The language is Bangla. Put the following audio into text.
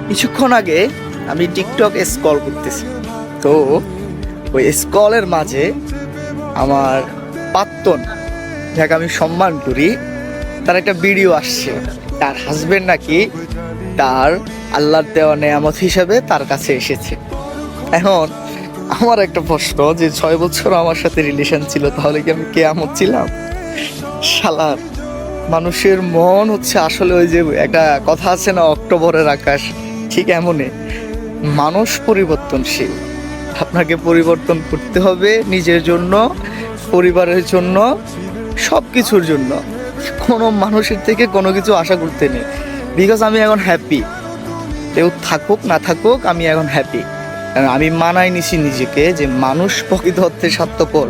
কিছুক্ষণ আগে আমি টিকটক স্ক্রল করতেছি, তো ওই স্ক্রলের মাঝে আমার প্রাক্তন, যাকে আমি সম্মান করি, তার একটা ভিডিও আসছে। তার হাজবেন্ড নাকি তার আল্লাহর দেওয়া নেয়ামত হিসাবে তার কাছে এসেছে। এখন আমার একটা প্রশ্ন, যে 6 বছর আমার সাথে রিলেশন ছিল, তাহলে কি আমি কেয়ামত ছিলাম? শালার মানুষের মন হচ্ছে আসলে ওই যে একটা কথা আছে না, অক্টোবরের আকাশ, ঠিক এমনই মানুষ পরিবর্তনশীল। আপনাকে পরিবর্তন করতে হবে নিজের জন্য, পরিবারের জন্য, সব কিছুর জন্য। কোনো মানুষের থেকে কোনো কিছু আশা করতে নেই। বিকজ আমি এখন হ্যাপি, কেউ থাকুক না থাকুক আমি এখন হ্যাপি। আমি মানায় নিছি নিজেকে যে মানুষ প্রকৃত অর্থে স্বার্থপর।